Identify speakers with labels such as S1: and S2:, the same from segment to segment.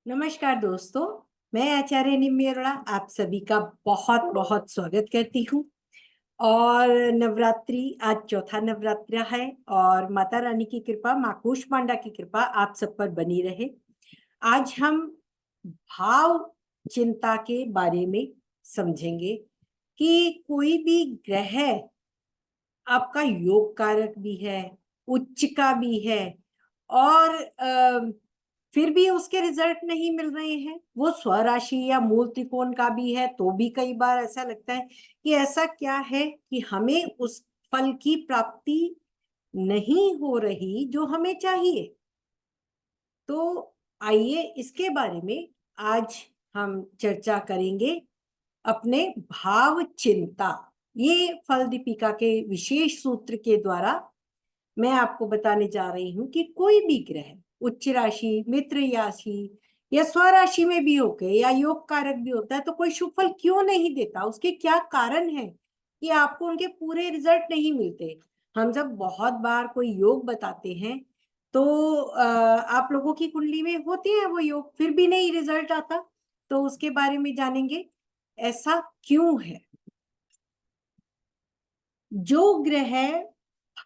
S1: नमस्कार दोस्तों। मैं आचार्य निम्मी अरोड़ा आप सभी का बहुत बहुत स्वागत करती हूँ। और नवरात्रि आज चौथा नवरात्र है और माता रानी की कृपा, माँ कूष्मांडा की कृपा आप सब पर बनी रहे। आज हम भाव चिंता के बारे में समझेंगे कि कोई भी ग्रह आपका योग कारक भी है, उच्च का भी है, और फिर भी उसके रिजल्ट नहीं मिल रहे हैं। वो स्वराशि या मूल त्रिकोण का भी है तो भी कई बार ऐसा लगता है कि ऐसा क्या है कि हमें उस फल की प्राप्ति नहीं हो रही जो हमें चाहिए। तो आइए इसके बारे में आज हम चर्चा करेंगे। अपने भाव चिंता, ये फल दीपिका के विशेष सूत्र के द्वारा मैं आपको बताने जा रही हूं कि कोई भी ग्रह उच्च राशि, मित्र राशि या स्वराशि में भी होके या योग कारक भी होता है तो कोई शुभ फल क्यों नहीं देता, उसके क्या कारण है कि आपको उनके पूरे रिजल्ट नहीं मिलते। हम जब बहुत बार कोई योग बताते हैं तो आप लोगों की कुंडली में होते हैं वो योग, फिर भी नहीं रिजल्ट आता। तो उसके बारे में जानेंगे ऐसा क्यों है। जो ग्रह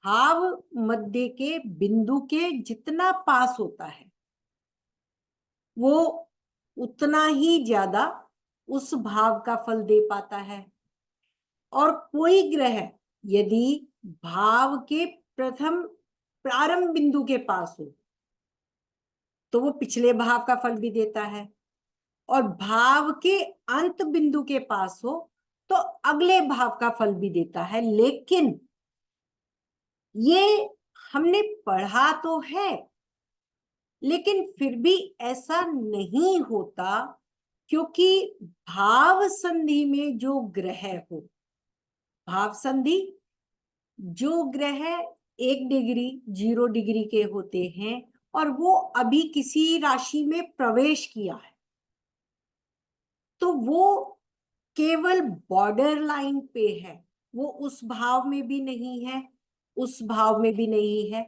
S1: भाव मध्य के बिंदु के जितना पास होता है वो उतना ही ज्यादा उस भाव का फल दे पाता है। और कोई ग्रह यदि भाव के प्रथम प्रारंभ बिंदु के पास हो तो वो पिछले भाव का फल भी देता है, और भाव के अंत बिंदु के पास हो तो अगले भाव का फल भी देता है। लेकिन ये हमने पढ़ा तो है, लेकिन फिर भी ऐसा नहीं होता क्योंकि भाव संधि में जो ग्रह हो, भाव संधि जो ग्रह 1 डिग्री 0 डिग्री के होते हैं और वो अभी किसी राशि में प्रवेश किया है तो वो केवल बॉर्डर लाइन पे है। वो उस भाव में भी नहीं है, उस भाव में भी नहीं है,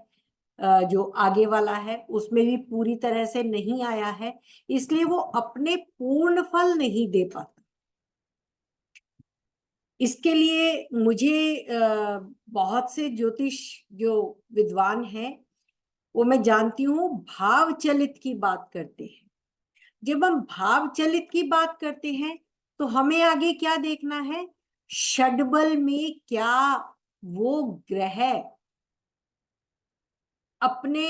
S1: जो आगे वाला है उसमें भी पूरी तरह से नहीं आया है, इसलिए वो अपने पूर्ण फल नहीं दे पाता। इसके लिए मुझे बहुत से ज्योतिष जो विद्वान हैं वो मैं जानती हूँ भाव चलित की बात करते हैं। जब हम भाव चलित की बात करते हैं तो हमें आगे क्या देखना है, षडबल में क्या वो ग्रह अपने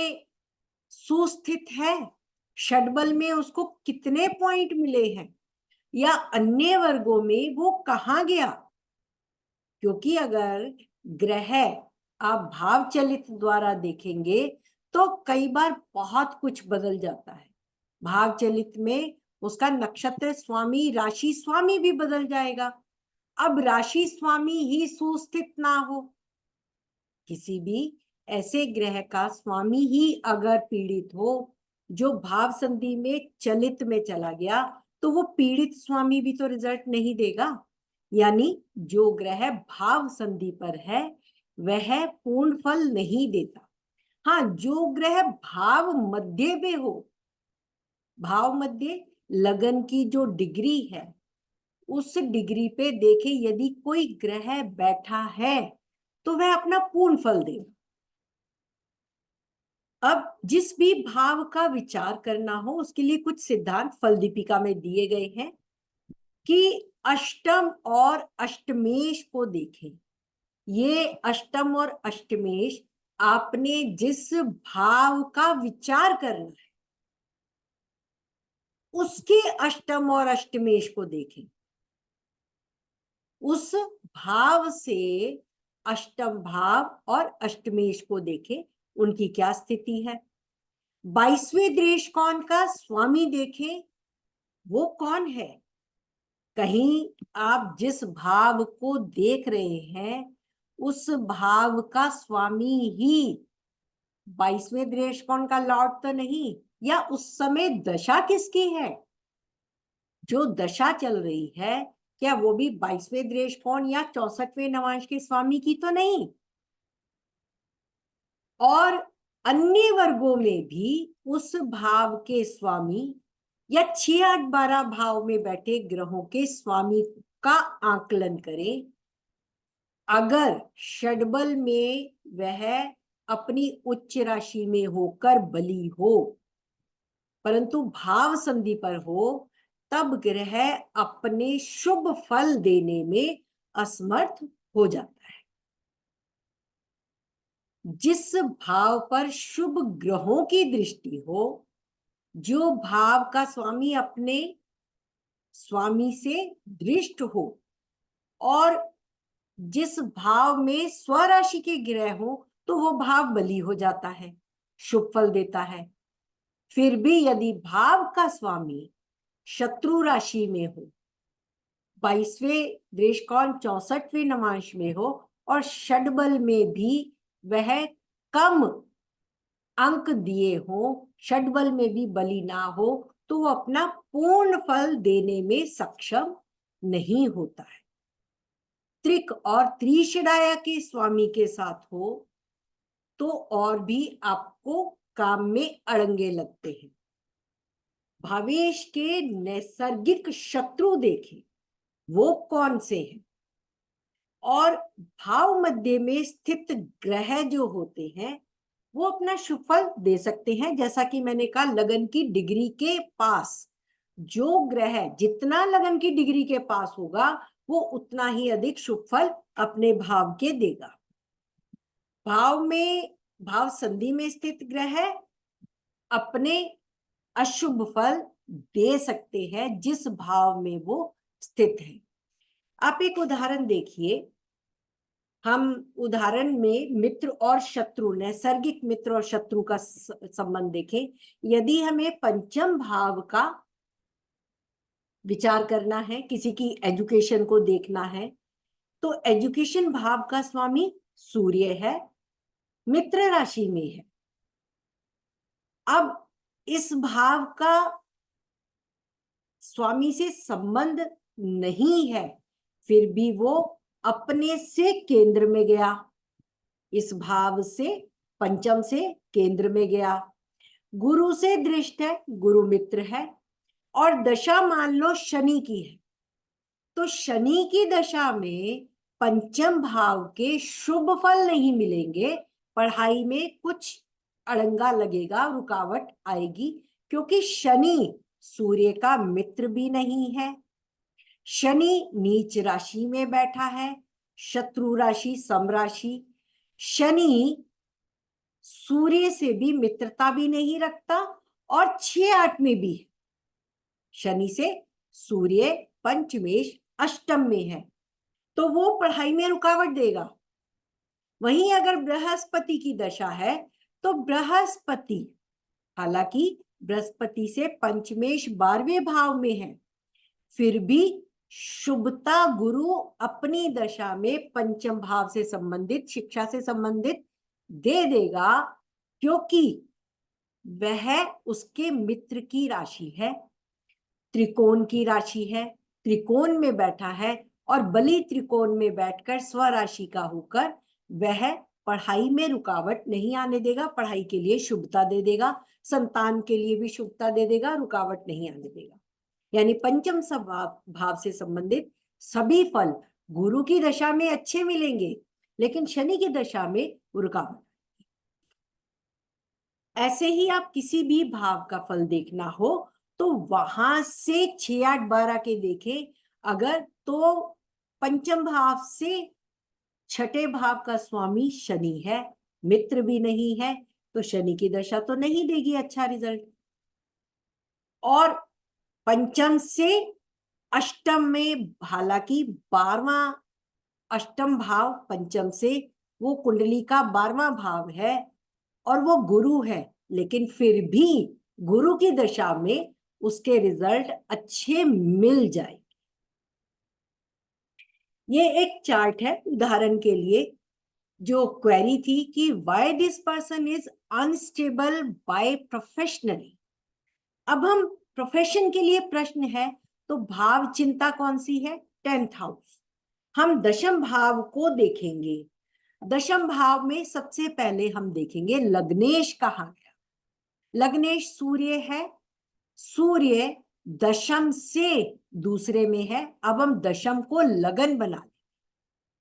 S1: सुस्थित है, षडबल में उसको कितने पॉइंट मिले हैं या अन्य वर्गों में वो कहाँ गया। क्योंकि अगर ग्रह आप भाव चलित द्वारा देखेंगे तो कई बार बहुत कुछ बदल जाता है। भाव चलित में उसका नक्षत्र स्वामी, राशि स्वामी भी बदल जाएगा। अब राशि स्वामी ही सुस्थित ना हो, किसी भी ऐसे ग्रह का स्वामी ही अगर पीड़ित हो जो भाव संधि में चलित में चला गया तो वो पीड़ित स्वामी भी तो रिजल्ट नहीं देगा। यानी जो ग्रह भाव संधि पर है वह पूर्ण फल नहीं देता। हाँ, जो ग्रह भाव मध्य में हो, भाव मध्य लगन की जो डिग्री है उस डिग्री पे देखे यदि कोई ग्रह बैठा है तो वह अपना पूर्ण फल देगा। अब जिस भी भाव का विचार करना हो उसके लिए कुछ सिद्धांत फल दीपिका में दिए गए हैं कि अष्टम और अष्टमेश को देखें। ये अष्टम और अष्टमेश आपने जिस भाव का विचार करना है उसके अष्टम और अष्टमेश को देखें। उस भाव से अष्टम भाव और अष्टमेश को देखें, उनकी क्या स्थिति है। 22वें देश कौन का स्वामी देखें, वो कौन है। कहीं आप जिस भाव को देख रहे हैं उस भाव का स्वामी ही 22वें देश कौन का लॉर्ड तो नहीं, या उस समय दशा किसकी है, जो दशा चल रही है क्या वो भी 22वें देश कौन या 64वें नवांश के स्वामी की तो नहीं। और अन्य वर्गों में भी उस भाव के स्वामी या 6, 8, 12 भाव में बैठे ग्रहों के स्वामी का आकलन करें। अगर षडबल में वह अपनी उच्च राशि में होकर बली हो, परंतु भाव संधि पर हो, तब ग्रह अपने शुभ फल देने में असमर्थ हो जाता है। जिस भाव पर शुभ ग्रहों की दृष्टि हो, जो भाव का स्वामी अपने स्वामी से दृष्ट हो, और जिस भाव में स्वराशि के ग्रह हो, तो वो भाव बली हो जाता है, शुभ फल देता है। फिर भी यदि भाव का स्वामी शत्रु राशि में हो, 22वें दृष्टिकोण 64वें नवांश में हो, और षडबल में भी वह कम अंक दिए हो, षडबल में भी बली ना हो, तो वो अपना पूर्ण फल देने में सक्षम नहीं होता है। त्रिक और त्रिषडाया के स्वामी के साथ हो तो और भी आपको काम में अड़ंगे लगते हैं। भावेश के नैसर्गिक शत्रु देखें, वो कौन से हैं, और भाव मध्य में स्थित ग्रह जो होते हैं वो अपना शुभ फल दे सकते हैं। जैसा कि मैंने कहा, लगन की डिग्री के पास जो ग्रह जितना लगन की डिग्री के पास होगा, वो उतना ही अधिक शुभ फल अपने भाव के देगा। भाव संधि में स्थित ग्रह अपने अशुभ फल दे सकते हैं जिस भाव में वो स्थित है। आप एक उदाहरण देखिए। हम उदाहरण में मित्र और शत्रु, नैसर्गिक मित्र और शत्रु का संबंध देखें। यदि हमें पंचम भाव का विचार करना है, किसी की एजुकेशन को देखना है, तो एजुकेशन भाव का स्वामी सूर्य है, मित्र राशि में है। अब इस भाव का स्वामी से संबंध नहीं है, फिर भी वो अपने से केंद्र में गया, इस भाव से पंचम से केंद्र में गया। गुरु से दृष्ट है, गुरु मित्र है, और दशा मान लो शनि की है, तो शनि की दशा में पंचम भाव के शुभ फल नहीं मिलेंगे, पढ़ाई में कुछ अड़ंगा लगेगा, रुकावट आएगी, क्योंकि शनि सूर्य का मित्र भी नहीं है। शनि नीच राशि में बैठा है, शत्रु राशि समराशि। शनि सूर्य से भी मित्रता भी नहीं रखता, और 6-8 में भी। शनि से सूर्य पंचमेश अष्टम में है, तो वो पढ़ाई में रुकावट देगा। वहीं अगर बृहस्पति की दशा है, तो बृहस्पति, हालांकि बृहस्पति से पंचमेश 12वें भाव में है, फिर भी शुभता गुरु अपनी दशा में पंचम भाव से संबंधित, शिक्षा से संबंधित दे देगा, क्योंकि वह उसके मित्र की राशि है, त्रिकोण की राशि है, त्रिकोण में बैठा है, और बली त्रिकोण में बैठकर स्वराशि का होकर वह पढ़ाई में रुकावट नहीं आने देगा, पढ़ाई के लिए शुभता दे देगा, संतान के लिए भी शुभता दे देगा, रुकावट नहीं आने देगा। यानी पंचम भाव से संबंधित सभी फल गुरु की दशा में अच्छे मिलेंगे, लेकिन शनि की दशा में रुकावट। ऐसे ही आप किसी भी भाव का फल देखना हो तो वहां से 6, 8, 12 के देखें। अगर तो पंचम भाव से छठे भाव का स्वामी शनि है, मित्र भी नहीं है, तो शनि की दशा तो नहीं देगी अच्छा रिजल्ट। और पंचम से अष्टम में, हालांकि 12वां अष्टम भाव पंचम से वो कुंडली का 12वां भाव है और वो गुरु है, लेकिन फिर भी गुरु की दशा में उसके रिजल्ट अच्छे मिल जाए। ये एक चार्ट है उदाहरण के लिए, जो क्वेरी थी कि why this person is unstable by professionally. अब हम प्रोफेशन के लिए प्रश्न है, तो भाव चिंता कौन सी है? 10th house. हम दशम भाव को देखेंगे। दशम भाव में सबसे पहले हम देखेंगे लग्नेश कहाँ गया। लग्नेश सूर्य है, सूर्य दशम से दूसरे में है। अब हम दशम को लगन बना लें,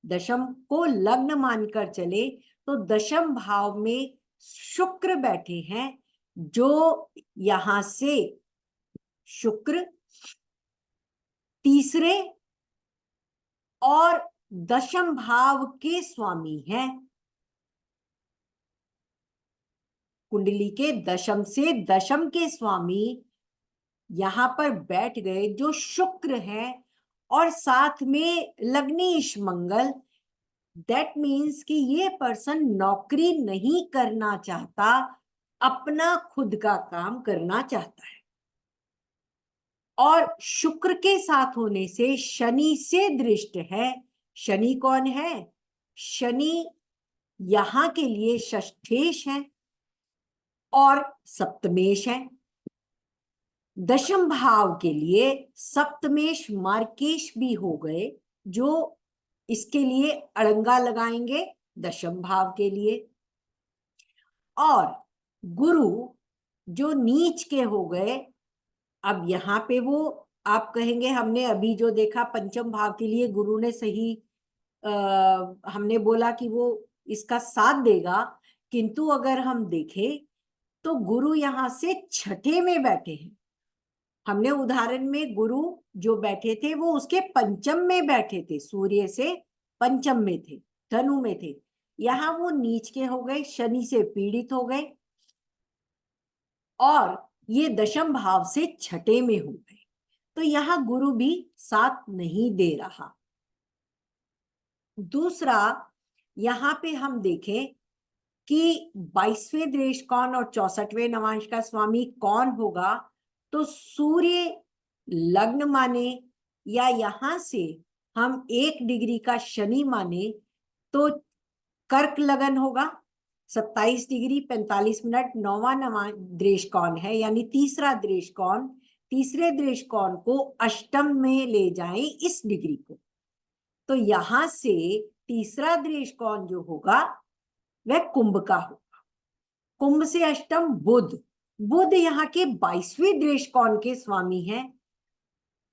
S1: दशम को लग्न मानकर चले तो दशम भाव में शुक्र बैठे हैं, जो यहां से शुक्र तीसरे और दशम भाव के स्वामी हैं। कुंडली के दशम से दशम के स्वामी यहां पर बैठ गए, जो शुक्र है और साथ में लग्नेश मंगल। दैट मीन्स कि ये पर्सन नौकरी नहीं करना चाहता, अपना खुद का काम करना चाहता है। और शुक्र के साथ होने से शनि से दृष्ट है। शनि कौन है? शनि यहां के लिए षष्ठेश है और सप्तमेश है। दशम भाव के लिए सप्तमेश मार्केश भी हो गए, जो इसके लिए अड़ंगा लगाएंगे दशम भाव के लिए। और गुरु जो नीच के हो गए, अब यहाँ पे वो आप कहेंगे हमने अभी जो देखा पंचम भाव के लिए गुरु ने सही हमने बोला कि वो इसका साथ देगा, किंतु अगर हम देखें तो गुरु यहाँ से छठे में बैठे हैं। हमने उदाहरण में गुरु जो बैठे थे वो उसके पंचम में बैठे थे, सूर्य से पंचम में थे, धनु में थे। यहां वो नीच के हो गए, शनि से पीड़ित हो गए और ये दशम भाव से छठे में हो गए। तो यहां गुरु भी साथ नहीं दे रहा। दूसरा, यहां पे हम देखें कि 22वें दृश कौन और 64वें नवांश का स्वामी कौन होगा, तो सूर्य लग्न माने या यहां से हम 1 डिग्री का शनि माने तो कर्क लगन होगा। 27 डिग्री 45 मिनट 9वां दृश कौन है, यानी तीसरा दृश कौन। तीसरे दृश कौन को अष्टम में ले जाएं इस डिग्री को, तो यहां से तीसरा दृश कौन जो होगा वह कुंभ का होगा। कुंभ से अष्टम बुध, बुध यहाँ के 22वें दृश कौन के स्वामी हैं।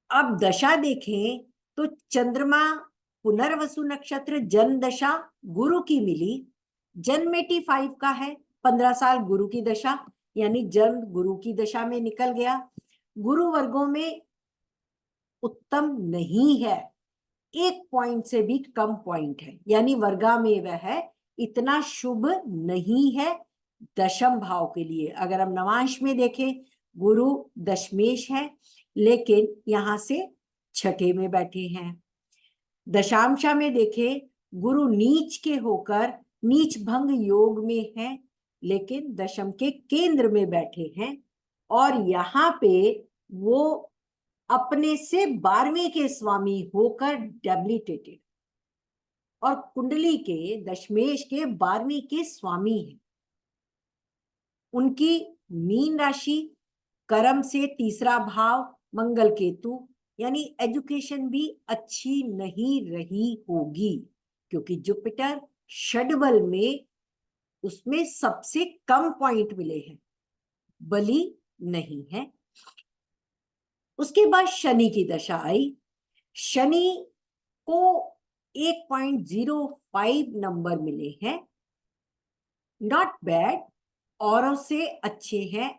S1: अब दशा देखें तो चंद्रमा पुनर्वसु नक्षत्र जन्म दशा गुरु की मिली, जन्म 85 का है, 15 साल गुरु की दशा, यानी जन्म गुरु की दशा में निकल गया। गुरु वर्गों में उत्तम नहीं है, 1 पॉइंट से भी कम पॉइंट है, यानी वर्गा में वह है इतना शुभ नहीं है दशम भाव के लिए। अगर हम नवांश में देखें गुरु दशमेश है, लेकिन यहां से छठे में बैठे हैं। दशांशा में देखें गुरु नीच के होकर नीच भंग योग में है, लेकिन दशम के केंद्र में बैठे हैं और यहाँ पे वो अपने से 12वें के स्वामी होकर डेबिलिटेटेड, और कुंडली के दशमेश के 12वें के स्वामी हैं। उनकी मीन राशि, कर्म से तीसरा भाव मंगल केतु, यानी एजुकेशन भी अच्छी नहीं रही होगी, क्योंकि जुपिटर षडबल में उसमें सबसे कम पॉइंट मिले हैं, बली नहीं है। उसके बाद शनि की दशा आई। शनि को 1.05 नंबर मिले हैं, नॉट बैड, औरों से अच्छे हैं,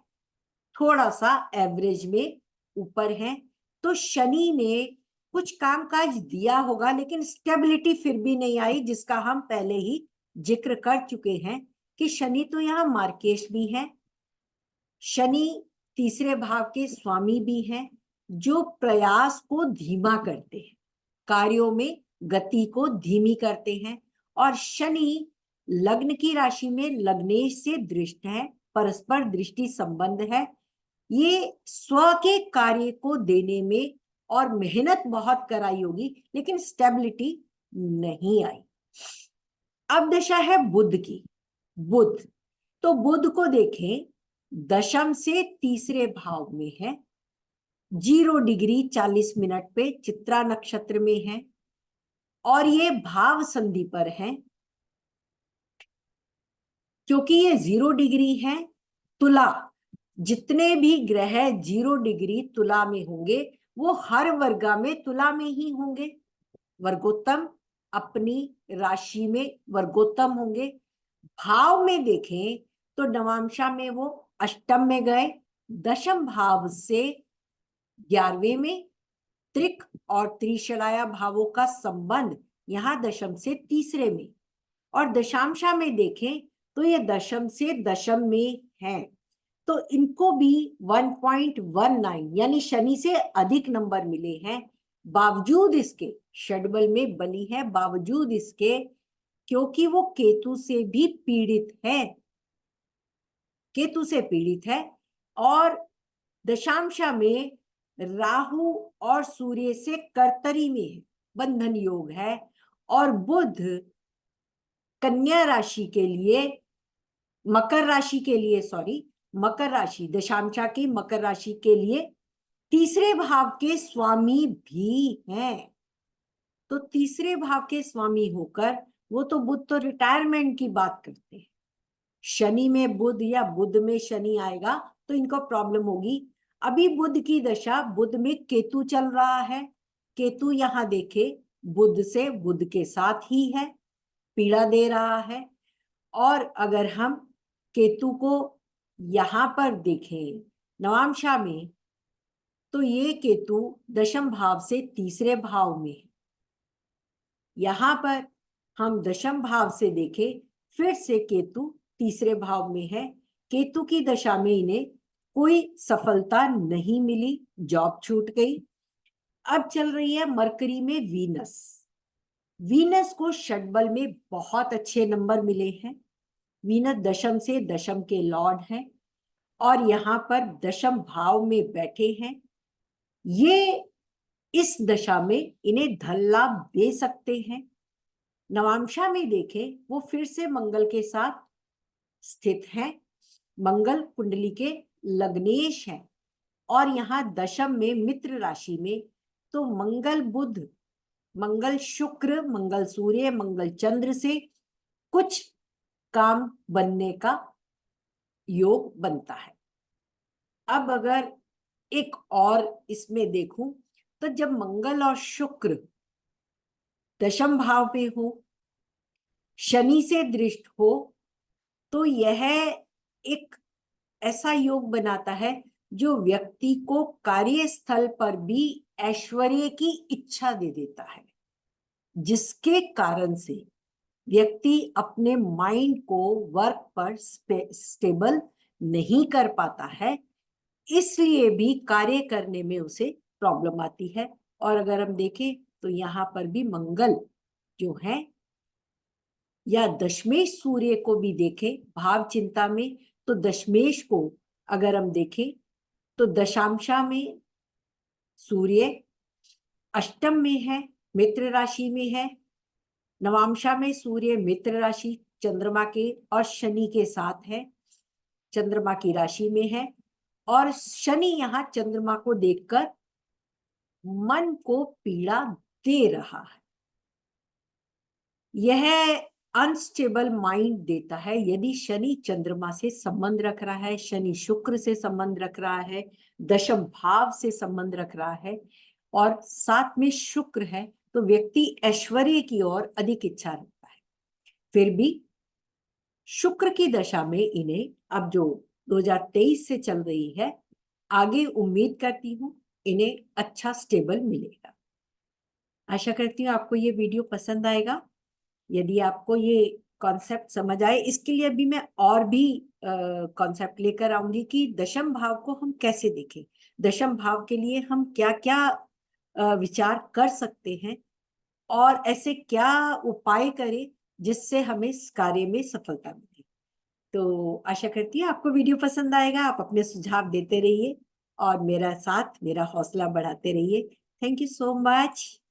S1: थोड़ा सा एवरेज में ऊपर है। तो शनि ने कुछ कामकाज दिया होगा, लेकिन स्टेबिलिटी फिर भी नहीं आई, जिसका हम पहले ही जिक्र कर चुके हैं कि शनि तो यहाँ मार्केश भी है, शनि तीसरे भाव के स्वामी भी हैं, जो प्रयास को धीमा करते हैं, कार्यों में गति को धीमी करते हैं। और शनि लग्न की राशि में लग्नेश से दृष्ट है, परस्पर दृष्टि संबंध है। ये स्व के कार्य को देने में और मेहनत बहुत कराई होगी, लेकिन स्टेबिलिटी नहीं आई। अब दशा है बुध की। बुध, तो बुध को देखें दशम से तीसरे भाव में है, 0 डिग्री 40 मिनट पे चित्रा नक्षत्र में है और ये भाव संधि पर है। क्योंकि ये 0 डिग्री है तुला, जितने भी ग्रह 0 डिग्री तुला में होंगे वो हर वर्गा में तुला में ही होंगे। वर्गोत्तम अपनी राशि में वर्गोत्तम होंगे। भाव में देखें तो नवांशा में वो अष्टम में गए, दशम भाव से 11वें में, त्रिक और त्रिशलाया भावों का संबंध यहाँ दशम से तीसरे में, और दशांशा में देखें तो ये दशम से दशम में है। तो इनको भी 1.19 यानी शनि से अधिक नंबर मिले हैं। बावजूद इसके षडबल में बली है, बावजूद इसके, क्योंकि वो केतु से भी पीड़ित है, केतु से पीड़ित है। और दशांशा में राहु और सूर्य से कर्तरी में है, बंधन योग है। और बुध कन्या राशि के लिए, मकर राशि के लिए, सॉरी, मकर राशि, दशांशा की मकर राशि के लिए तीसरे भाव के स्वामी भी हैं। तो तीसरे भाव के स्वामी होकर वो तो बुध तो रिटायरमेंट की बात करते हैं। शनि में बुध या बुध में शनि आएगा तो इनको प्रॉब्लम होगी। अभी बुध की दशा, बुध में केतु चल रहा है। केतु यहां देखे बुध से, बुध के साथ ही है, पीड़ा दे रहा है। और अगर हम केतु को यहां पर देखें नवांशा में, तो ये केतु दशम भाव से तीसरे भाव में है। यहां पर हम दशम भाव से देखें, फिर से केतु तीसरे भाव में है। केतु की दशा में इन्हें कोई सफलता नहीं मिली, जॉब छूट गई। अब चल रही है मरकरी में वीनस। वीनस को षडबल में बहुत अच्छे नंबर मिले हैं। वीनस दशम से दशम के लॉर्ड हैं और यहाँ पर दशम भाव में बैठे हैं। ये इस दशा में इन्हें धन लाभ दे सकते हैं। नवांशा में देखें वो फिर से मंगल के साथ स्थित हैं। मंगल कुंडली के लग्नेश हैं और यहाँ दशम में मित्र राशि में। तो मंगल बुध, मंगल शुक्र, मंगल सूर्य, मंगल चंद्र से कुछ काम बनने का योग बनता है। अब अगर एक और इसमें देखूं तो जब मंगल और शुक्र दशम भाव पे हो, शनि से दृष्ट हो, तो यह एक ऐसा योग बनाता है जो व्यक्ति को कार्यस्थल पर भी ऐश्वर्य की इच्छा दे देता है, जिसके कारण से व्यक्ति अपने माइंड को वर्क पर स्टेबल नहीं कर पाता है। इसलिए भी कार्य करने में उसे प्रॉब्लम आती है। और अगर हम देखें तो यहाँ पर भी मंगल जो है, या दशमेश सूर्य को भी देखें भाव चिंता में, तो दशमेश को अगर हम देखें तो दशांशा में सूर्य अष्टम में है, मित्र राशि में है। नवांशा में सूर्य मित्र राशि चंद्रमा के और शनि के साथ है, चंद्रमा की राशि में है। और शनि यहाँ चंद्रमा को देखकर मन को पीड़ा दे रहा है। यह अनस्टेबल माइंड देता है। यदि शनि चंद्रमा से संबंध रख रहा है, शनि शुक्र से संबंध रख रहा है, दशम भाव से संबंध रख रहा है और साथ में शुक्र है, तो व्यक्ति ऐश्वर्य की ओर अधिक इच्छा रखता है। फिर भी शुक्र की दशा में इन्हें अब जो 2023 से चल रही है, आगे उम्मीद करती हूँ इन्हें अच्छा स्टेबल मिलेगा। आशा करती हूँ आपको ये वीडियो पसंद आएगा। यदि आपको ये कॉन्सेप्ट समझ आए, इसके लिए अभी मैं और भी कॉन्सेप्ट लेकर आऊंगी कि दशम भाव को हम कैसे देखें, दशम भाव के लिए हम क्या क्या विचार कर सकते हैं और ऐसे क्या उपाय करें जिससे हमें इस कार्य में सफलता मिले। तो आशा करती हूँ आपको वीडियो पसंद आएगा। आप अपने सुझाव देते रहिए और मेरा साथ, मेरा हौसला बढ़ाते रहिए। Thank you so much.